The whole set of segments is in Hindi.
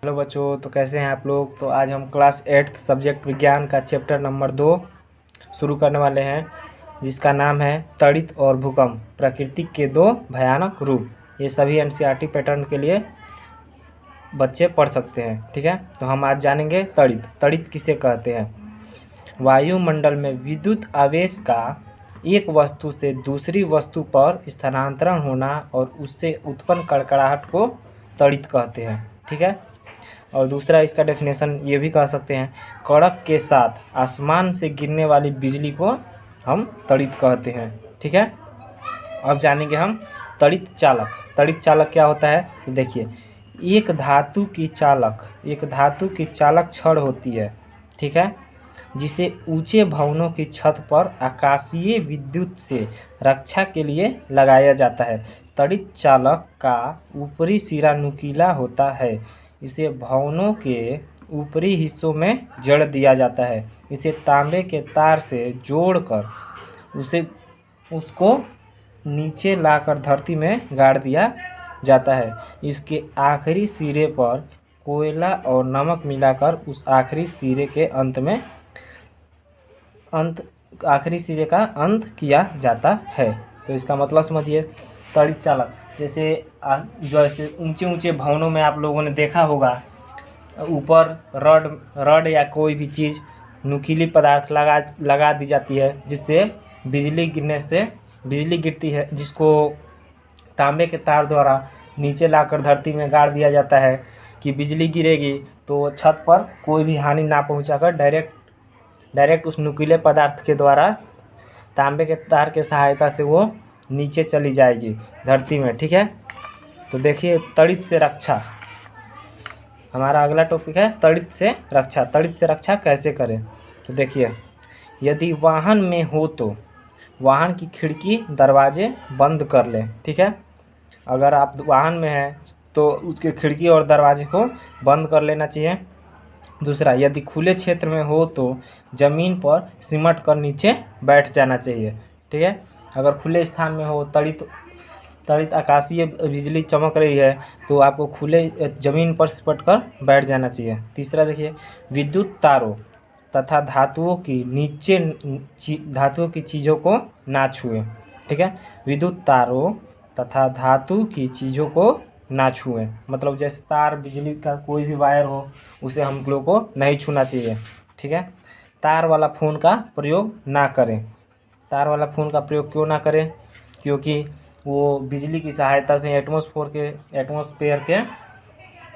हेलो बच्चों, तो कैसे हैं आप लोग। तो आज हम क्लास 8 सब्जेक्ट विज्ञान का चैप्टर नंबर 2 शुरू करने वाले हैं, जिसका नाम है तड़ित और भूकंप, प्रकृति के दो भयानक रूप। ये सभी एनसीईआरटी पैटर्न के लिए बच्चे पढ़ सकते हैं। ठीक है, तो हम आज जानेंगे तड़ित। तड़ित किसे कहते हैं? वायुमंडल में विद्युत आवेश का एक वस्तु से दूसरी वस्तु पर स्थानांतरण होना और उससे उत्पन्न कड़कड़ाहट को तड़ित कहते हैं। ठीक है, और दूसरा इसका डेफिनेशन ये भी कह सकते हैं, कड़क के साथ आसमान से गिरने वाली बिजली को हम तड़ित कहते हैं। ठीक है, अब जानेंगे हम तड़ित चालक। तड़ित चालक क्या होता है? देखिए, एक धातु की चालक छड़ होती है, ठीक है, जिसे ऊंचे भवनों की छत पर आकाशीय विद्युत से रक्षा के लिए लगाया जाता है। तड़ित चालक का ऊपरी सिरा नुकीला होता है। इसे भवनों के ऊपरी हिस्सों में जड़ दिया जाता है। इसे तांबे के तार से जोड़कर उसको नीचे लाकर धरती में गाड़ दिया जाता है। इसके आखिरी सिरे पर कोयला और नमक मिलाकर उस आखिरी सिरे का अंत किया जाता है। तो इसका मतलब समझिए, तड़ित चालक जैसे ऊंचे ऊंचे भवनों में आप लोगों ने देखा होगा, ऊपर रड या कोई भी चीज़ नुकीली पदार्थ लगा दी जाती है, जिससे बिजली गिरती है, जिसको तांबे के तार द्वारा नीचे लाकर धरती में गाड़ दिया जाता है कि बिजली गिरेगी तो छत पर कोई भी हानि ना पहुंचाकर डायरेक्ट उस नुकीले पदार्थ के द्वारा तांबे के तार के सहायता से वो नीचे चली जाएगी धरती में। ठीक है, तो देखिए, तड़ित से रक्षा हमारा अगला टॉपिक है, तड़ित से रक्षा। तड़ित से रक्षा कैसे करें? तो देखिए, यदि वाहन में हो तो वाहन की खिड़की दरवाजे बंद कर लें। ठीक है, अगर आप वाहन में हैं तो उसके खिड़की और दरवाजे को बंद कर लेना चाहिए। दूसरा, यदि खुले क्षेत्र में हो तो ज़मीन पर सिमट कर नीचे बैठ जाना चाहिए। ठीक है, अगर खुले स्थान में हो, तड़ित आकाशीय बिजली चमक रही है, तो आपको खुले ज़मीन पर सिमट कर बैठ जाना चाहिए। तीसरा देखिए, विद्युत तारों तथा धातुओं की चीज़ों को ना छुएं। ठीक है, विद्युत तारों तथा धातु की चीज़ों को ना छुएं, मतलब जैसे तार, बिजली का कोई भी वायर हो, उसे हम लोग को नहीं छूना चाहिए। ठीक है, तार वाला फ़ोन का प्रयोग ना करें। तार वाला फ़ोन का प्रयोग क्यों ना करें? क्योंकि वो बिजली की सहायता से एटमॉस्फेयर के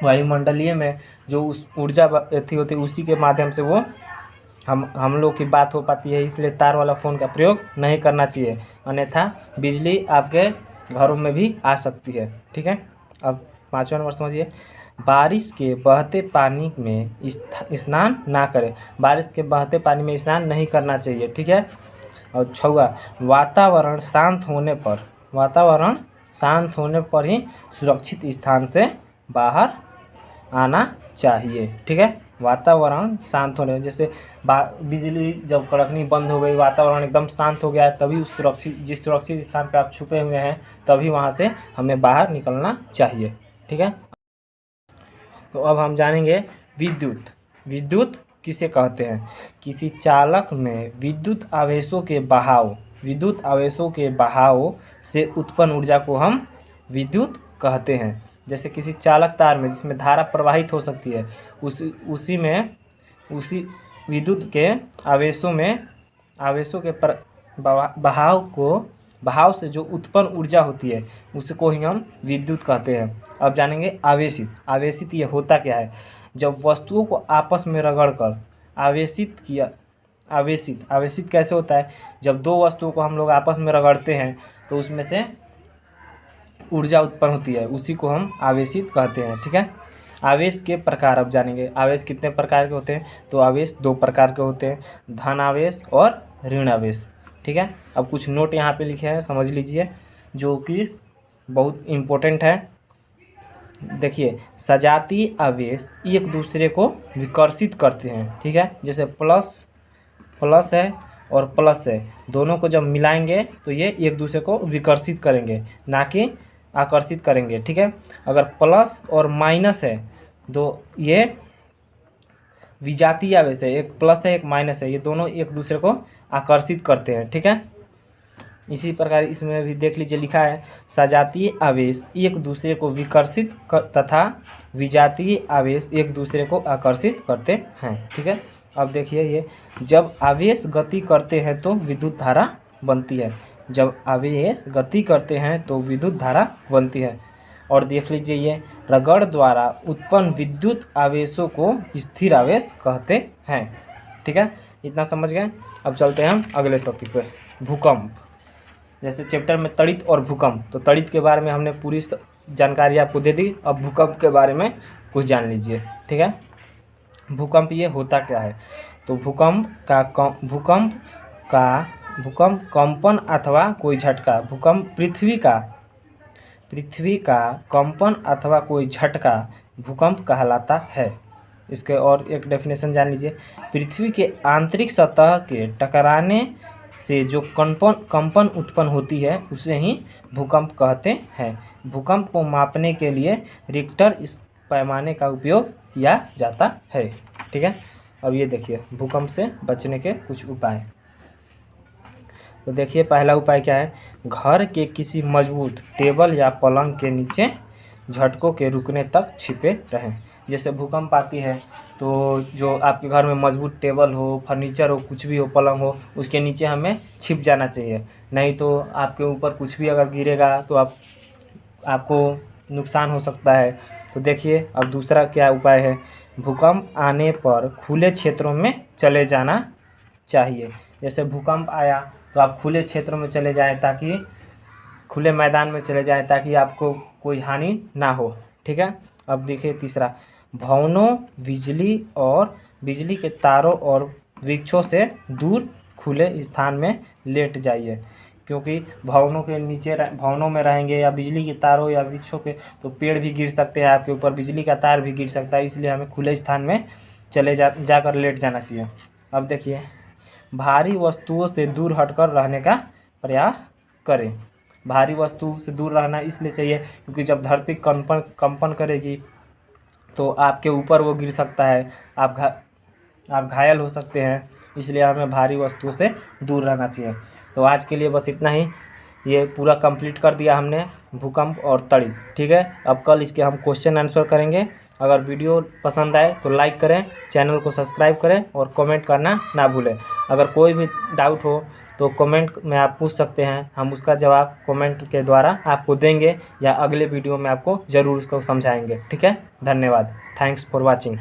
वायुमंडलीय में जो उस ऊर्जा होती है, उसी के माध्यम से वो हम लोग की बात हो पाती है। इसलिए तार वाला फ़ोन का प्रयोग नहीं करना चाहिए, अन्यथा बिजली आपके घरों में भी आ सकती है। ठीक है, अब 5वां नंबर समझिए, बारिश के बहते पानी में स्नान ना करें। बारिश के बहते पानी में स्नान नहीं करना चाहिए। ठीक है, और 6वां, वातावरण शांत होने पर ही सुरक्षित स्थान से बाहर आना चाहिए। ठीक है, वातावरण शांत होने, जैसे बिजली जब कड़कनी बंद हो गई, वातावरण एकदम शांत हो गया है, तभी जिस सुरक्षित स्थान पर आप छुपे हुए हैं, तभी वहाँ से हमें बाहर निकलना चाहिए। ठीक है, तो अब हम जानेंगे विद्युत किसे कहते हैं? किसी चालक में विद्युत आवेशों के बहाव से उत्पन्न ऊर्जा को हम विद्युत कहते हैं। जैसे किसी चालक तार में जिसमें धारा प्रवाहित हो सकती है, उसी विद्युत के आवेशों के बहाव से जो उत्पन्न ऊर्जा होती है, उसको ही हम विद्युत कहते हैं। अब जानेंगे आवेशित ये होता क्या है? जब वस्तुओं को आपस में रगड़कर आवेशित कैसे होता है? जब दो वस्तुओं को हम लोग आपस में रगड़ते हैं तो उसमें से ऊर्जा उत्पन्न होती है, उसी को हम आवेशित कहते हैं। ठीक है, आवेश के प्रकार अब जानेंगे। आवेश कितने प्रकार के होते हैं? तो आवेश 2 प्रकार के होते हैं, धन आवेश और ऋण आवेश। ठीक है, अब कुछ नोट यहाँ पे लिखे हैं, समझ लीजिए, जो कि बहुत इम्पोर्टेंट है। देखिए, सजातीय आवेश एक दूसरे को विकर्षित करते हैं। ठीक है, जैसे प्लस है और प्लस है, दोनों को जब मिलाएंगे तो ये एक दूसरे को विकर्षित करेंगे, ना कि आकर्षित करेंगे। ठीक है, अगर प्लस और माइनस है ये विजातीय आवेश है, एक प्लस है एक माइनस है, ये दोनों एक दूसरे को आकर्षित करते हैं। ठीक है, इसी प्रकार इसमें भी देख लीजिए लिखा है सजातीय आवेश एक दूसरे को विकर्षित तथा विजातीय आवेश एक दूसरे को आकर्षित करते हैं। ठीक है, अब देखिए ये जब आवेश गति करते हैं तो विद्युत धारा बनती है, जब आवेश गति करते हैं तो विद्युत धारा बनती है। और देख लीजिए ये रगड़ द्वारा उत्पन्न विद्युत आवेशों को स्थिर आवेश कहते हैं। ठीक है, इतना समझ गए। अब चलते हैं हम अगले टॉपिक पे, भूकंप। जैसे चैप्टर में तड़ित और भूकंप, तो तड़ित के बारे में हमने पूरी जानकारी आपको दे दी। अब भूकंप के बारे में कुछ जान लीजिए। ठीक है, भूकंप ये होता क्या है, तो भूकंप कंपन अथवा कोई झटका, भूकंप पृथ्वी का कंपन अथवा कोई झटका भूकंप कहलाता है। इसके और एक डेफिनेशन जान लीजिए, पृथ्वी के आंतरिक सतह के टकराने से जो कंपन उत्पन्न होती है उसे ही भूकंप कहते हैं। भूकंप को मापने के लिए रिक्टर इस पैमाने का उपयोग किया जाता है। ठीक है, अब ये देखिए भूकंप से बचने के कुछ उपाय। तो देखिए पहला उपाय क्या है, घर के किसी मजबूत टेबल या पलंग के नीचे झटकों के रुकने तक छिपे रहें। जैसे भूकंप आती है तो जो आपके घर में मजबूत टेबल हो, फर्नीचर हो, कुछ भी हो, पलंग हो, उसके नीचे हमें छिप जाना चाहिए, नहीं तो आपके ऊपर कुछ भी अगर गिरेगा तो आपको नुकसान हो सकता है। तो देखिए अब दूसरा क्या उपाय है, भूकंप आने पर खुले क्षेत्रों में चले जाना चाहिए। जैसे भूकंप आया तो आप खुले क्षेत्रों में चले जाएं, ताकि खुले मैदान में चले जाएं ताकि आपको कोई हानि ना हो। ठीक है, अब देखिए तीसरा, भवनों, बिजली के तारों और वृक्षों से दूर खुले स्थान में लेट जाइए, क्योंकि भवनों में रहेंगे या बिजली के तारों या वृक्षों के तो पेड़ भी गिर सकते हैं आपके ऊपर, बिजली का तार भी गिर सकता है, इसलिए हमें खुले स्थान में जाकर लेट जाना चाहिए। अब देखिए, भारी वस्तुओं से दूर हटकर रहने का प्रयास करें। भारी वस्तु से दूर रहना इसलिए चाहिए क्योंकि जब धरती कंपन करेगी तो आपके ऊपर वो गिर सकता है, आप घायल हो सकते हैं, इसलिए हमें भारी वस्तुओं से दूर रहना चाहिए। तो आज के लिए बस इतना ही, ये पूरा कंप्लीट कर दिया हमने भूकंप और तड़ित। ठीक है, अब कल इसके हम क्वेश्चन आंसर करेंगे। अगर वीडियो पसंद आए तो लाइक करें, चैनल को सब्सक्राइब करें और कमेंट करना ना भूलें। अगर कोई भी डाउट हो तो कमेंट में आप पूछ सकते हैं, हम उसका जवाब कमेंट के द्वारा आपको देंगे या अगले वीडियो में आपको ज़रूर उसको समझाएंगे। ठीक है, धन्यवाद, थैंक्स फॉर वॉचिंग।